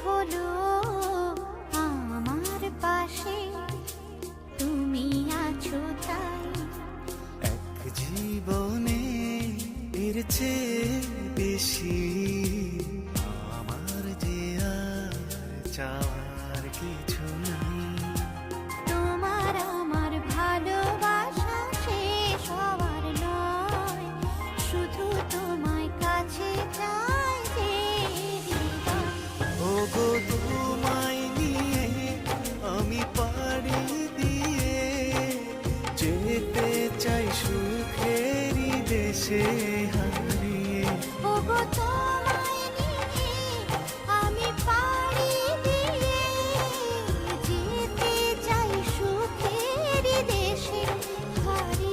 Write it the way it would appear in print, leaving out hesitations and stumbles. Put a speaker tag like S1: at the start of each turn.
S1: হলো আমার পাশে, তুমি আছো তাই।
S2: এক জীবনে এর চেয়ে বেশি আমার যে আর চাওয়ার কিছু নাই।
S1: তোমার আমার ভালোবাসা শেষ হওয়ার নয়, শুধু তোমায় কাছে চাই যে হৃদয়।
S2: ওগো তোমায় নিয়ে আমি পাড়ি দিয়ে যেতে চাই সুখেরই দেশে।